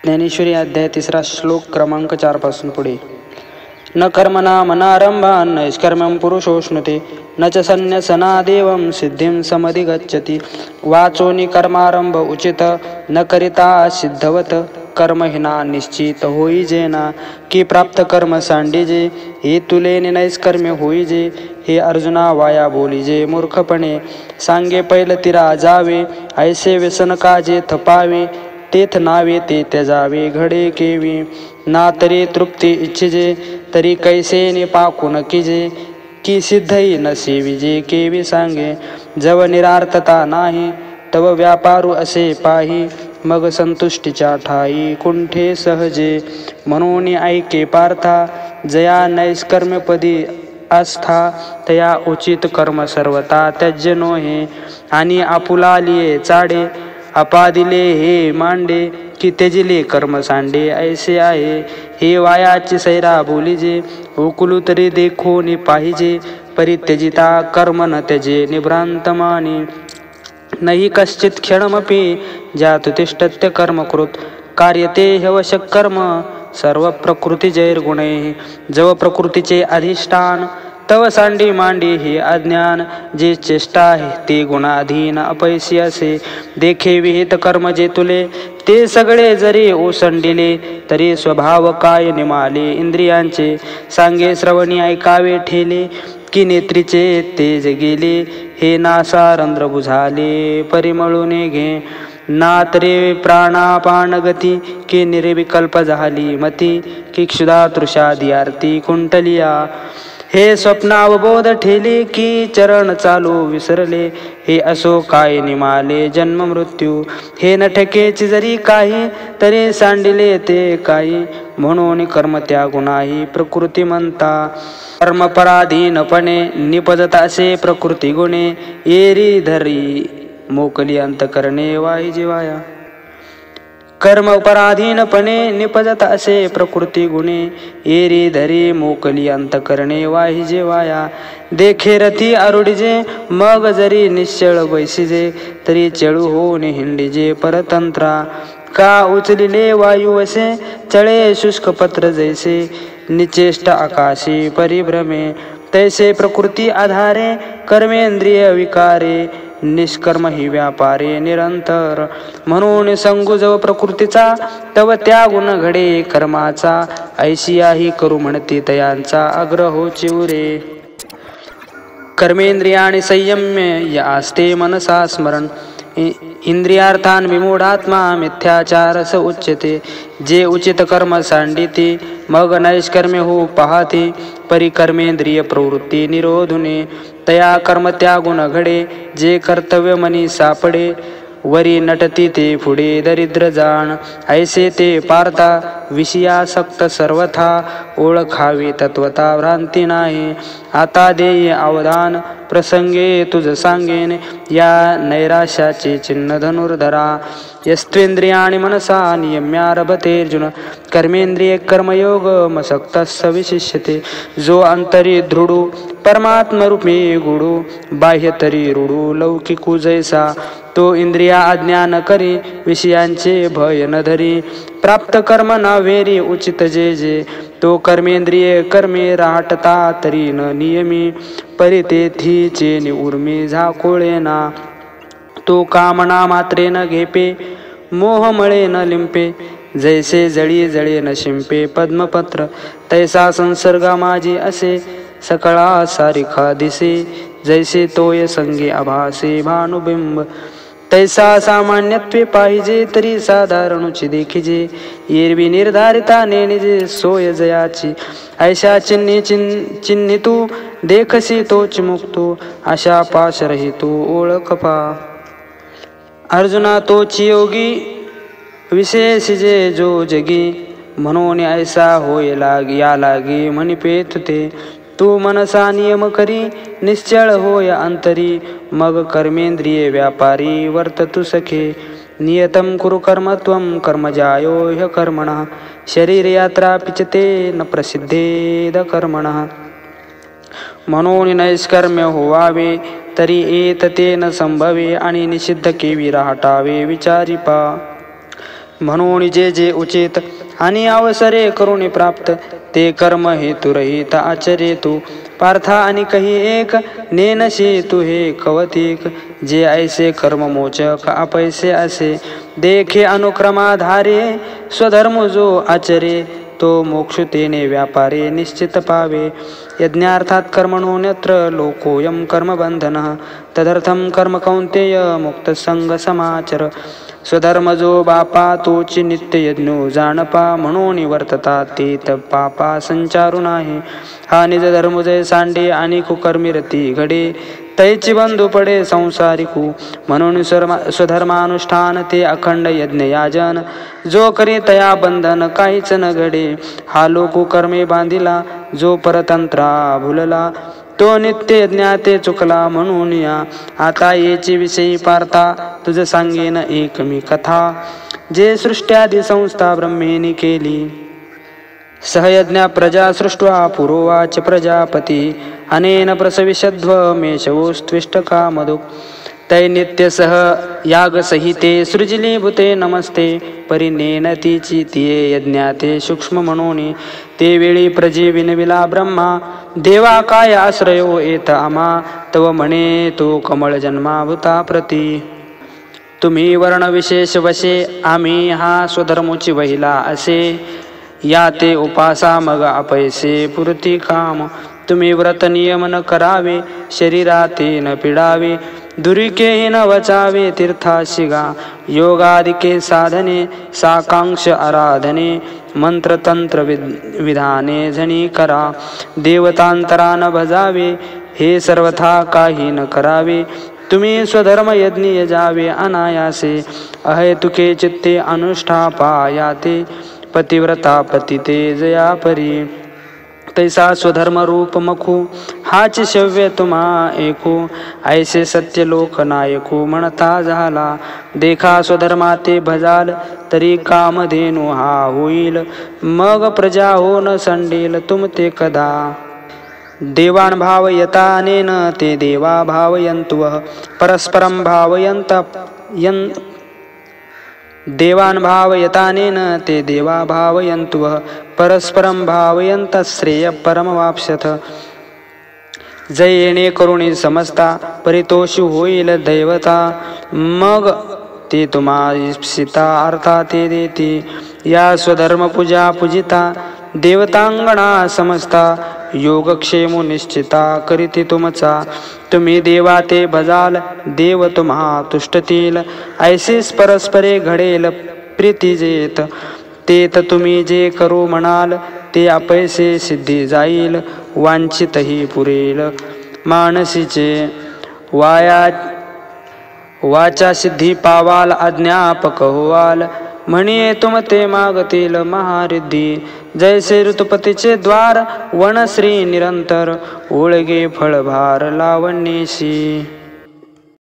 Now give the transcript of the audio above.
ज्ञानेश्वरी अध्याय 3 श्लोक क्रमांक 4 पासून पुढे. न कर्मणा मनारंभान् नैष्कर्म्यं पुरुषोष्णुते न च संन्यसनादेवं सिद्धिं समधिगच्छति. वाचोनि कर्मारंभ उचित न करिता सिद्धवत. कर्महीना निश्चित होई जेना की प्राप्त कर्म सांडीजे. हे तुले नैष्कर्म्य होईजे. हे अर्जुना वाया बोलीजे मूर्खपणे. सांगे पैल तिरा जावे ऐसे व्यसन काजे थपावे. तेथ नावे ते त्यजावे घडे केवी. ना तरी तृप्ती इच्छिजे तरी कैसे निपाकू न कीजे. की सिद्धई न सेविजे केवी सांगे. जव निरार्थता नाही तव व्यापारू असे पाही. मग संतुष्टीच्या ठाई कुंठे सहजे. म्हणून ऐके पार्था जया नैष्कर्म्यपदी आस्था. तया उचित कर्म सर्वता त्यज्य नोहे. आणि आपुला लिये चाडे अपादिले हे मांडे. की त्यजिले कर्म सांडे ऐसे आहे. हे वायाची सैरा बोलीजे उकुलू तरी देखो नि पाहिजे. परित्यजिता कर्म न त्यजे निभ्रांत मानी. नहि कश्चित क्षणमपि ज्यातु तिष्ठत्य कर्मकृत. कार्यते ह्यवशक कर्म सर्व प्रकृतिजैर्गुणैः. जव प्रकृतीचे अधिष्ठान तव सांडी मांडी हे अज्ञान. जे चेष्टा ते गुणाधीन अपैसी असे. देखे विहित कर्म जे तुले ते सगळे जरी ओसंडिले. तरी स्वभाव काय निमाले इंद्रियांचे. सांगे श्रवणी ऐकावे ठेले. की नेत्रीचे तेज गेले. हे नासा रंध्र बुझाले परिमळूने घे. नातरे प्राणापान गती. की निर्विकल्प झाली मती. की क्षुधा तृषादी आरती कुंटलिया. हे स्वप्नावबोध ठेले. की चरण चालू विसरले. हे असो काय निमाले जन्म मृत्यू. हे नठकेच जरी काही तरी सांडिले ते काही. म्हणून कर्म त्यागू नाही प्रकृती म्हणता. कर्म पराधीनपणे निपजत असे प्रकृती गुणे. एरी धरी मोकली अंतकरणे वाही जिवाया. कर्म पराधीनपणे निपजत असे प्रकृती गुणे. एरी धरी मोकली अंतकरणे वाही जेवाया. देखे रथी आरुढिजे मग जरी निश्चळ बैसिजे. तरी चळू होऊन हिंडिजे परतंत्रा. का उचलिले वायू वसे चळे शुष्क पत्र जैसे. निचेष्ट आकाशी परिभ्रमे तैसे प्रकृती आधारे. कर्मेंद्रिय विकारे निष्कर्म ही व्यापारे निरंतर. म्हणून संगुजव प्रकृतीचा तव त्या गुण घडे कर्माचा. ऐशियाही करू म्हणते तयांचा आग्रहो चिवरे. कर्मेंद्रियाणि संयम्य आस्ते मनसा स्मरण. इंद्रियार्थान विमूढात्मा मिथ्याचारस उच्यते. जे उचित कर्म सांडिते मग नैष्कर्म्य हो पाहते. परिकर्मेंद्रिय प्रवृत्ती निरोधुने तया कर्म त्यागुण घडे. जे कर्तव्य मनी सापडे वरी नटती ते पुढे दरिद्र जाण. ऐसे ते पार्था विषयासक्त सर्वथा. ओळखावे तत्वता भ्रांती नाही. आता देय अवधान प्रसंगे तुझ सांगेन. या नैराश्याचे चिन्ह धनुर्धरा. यस्त्वेंद्रियाणि मनसा नियम्यारभते अर्जुन. कर्मेंद्रिय कर्मयोग मसक्तस्स विशिष्यते. जो अंतरी दृढू परमात्मरूपी गुडू. बाह्यतरी रूढू लौकिकू जैसा. तो इंद्रिया अज्ञान करी विषयांचे भय न धरी. प्राप्त कर्म ना वेरी उचित जे जे. तो कर्मेंद्रिय कर्मे राहटता तरी न नियमी. परितेथीचे निउर्मी झाकोळे ना. तो कामना मात्रे न घेपे मोहमळे न लिंपे. जैसे जळी जळे न शिंपे पद्मपत्र. तैसा संसर्गा माझी असे सकळा सारिखा दिसे. जैसे तोय संगे आभासे भानुबिंब. तैसा सामान्यत्वे पाहिजे तरी साधारणुची देखिजे. एरवी निर्धारिता नेनिजे सोय जयाची. ऐशा चिन्ही तू देखसी तोच मुक्तो. अशा पाश रहितो ओळख पा. अर्जुना तोची योगी विशेषजे जो जगी. म्हणून ऐसा होय या लागी म्हणिपेत ते. तू मनसा नियम करी निश्चळ होय अंतरी. मग कर्मेंद्रिय व्यापारी वर्ततु सखे. नियतं कुरु कर्म त्वं कर्मजायो ह्यकर्मणः. शरीर यात्रा पिचते न प्रसिद्धेद कर्मणः. म्हणून नैष्कर्म्य होवावे तरी येत ते न संभवे. आणि निषिद्ध केवी राहटावे विचारी पा. म्हणून जे जे उचित आणि अवसरे करुणी प्राप्त ते कर्म हेतुरहित आचरे तू पार्था आणि काही एक नेनशी तू हे कवतिक जे ऐसे कर्ममोचक अपैसे असे देखे अनुक्रमाधारे स्वधर्म जो आचरे तो मोक्षतेने व्यापारे निश्चित पावे यज्ञार्थात कर्मणोऽन्यत्र लोकोऽयं कर्मबंधनः तदर्थं कर्म कौन्तेय मुक्तसंग समाचर स्वधर्म जो बापा तोची नित्य यज्ञो जाणपा म्हणून वर्तता ते पापा संचारू नाही हा निज धर्म जय सांडे आणि कुकर्मी रती घडे तैची बंधू पडे संसारिकू म्हणून स्वधर्मानुष्ठान ते अखंड यज्ञ याजन जो करी तया बंधन काहीच न घडे हा लोक कर्मे बांधिला जो परतंत्रा भुलला तो नित्य यज्ञाते चुकला म्हणून या आता येची विषयी पार्था तुझ सांगेन एक मी कथा जे सृष्ट्यादी संस्था ब्रह्मेनी केली सहयज्ञ प्रजा सृष्ट्वा पुरोवाच प्रजापती अनेन प्रसविषध्वमेशवोस्त्विष्टका मधुक तै नित्य सह याग सहिते सृजली भूते नमस्ते परिनेनतीची तिये यज्ञाते सूक्ष्म म्हणून ते वेळी प्रजे विनविला ब्रह्मा देवा काय आश्रयो येत आमा तव म्हणे तो कमळ जन्माभूता प्रती तुम्ही वर्ण विशेष वशे आम्ही हा स्वधर्मोची वहिला असे या ते उपासा मग अपैसे पुरती काम तुम्ही व्रत नियम न करावे शरीराते न पिडावे दुरिकेही न वचावे तीर्थाशिगा योगादिके साधने साकांक्ष आराधने मंत्रतंत्र विधाने झणी करा देवतांतरा न भजावे हे सर्वथा काही न करावे तुम्ही स्वधर्म यज्ञ यजावे अनायासे अहेतुके चित्ते अनुष्ठापायाते पतिव्रता पतिते जया परी तैसा स्वधर्म रूप मखू हाच शव्य तुम्हा ऐकू ऐसे सत्य लोक नायकू म्हणता झाला देखा स्वधर्माते भजाल तरी कामधेनु हा होईल मग प्रजा हो न संडेल तुमते कदा देवान भावयतानेन ते देवा भावयन्तुः परस्परं भावयन्त देवान भावयतानेन ते देवा भावयन्तुः परस्परं भावयन्त श्रेय परमवाप्स्यथ जयेने करुणी समजता परितोषी होईल दैवता मग ते तुम्हा इप्सिता अर्था ते देते या स्वधर्म पूजा पूजिता देवतांगणा समजता योगक्षेमो निश्चिता करीती तुमचा तुम्ही देवा ते भजाल देव तुम्हा तुष्टतील ऐसेच परस्परे घडेल प्रीती जेत तेत तुम्ही जे करू म्हणाल ते अपैसे सिद्धी जाईल वांछितही पुरेल मानसीचे वाचा सिद्धी पावाल अज्ञापक होवाल म्हणे तुम ते मागतील महारिद्धी जैसे ऋतुपतीचे द्वार वनश्री निरंतर ओळगे फळभार लावणीशी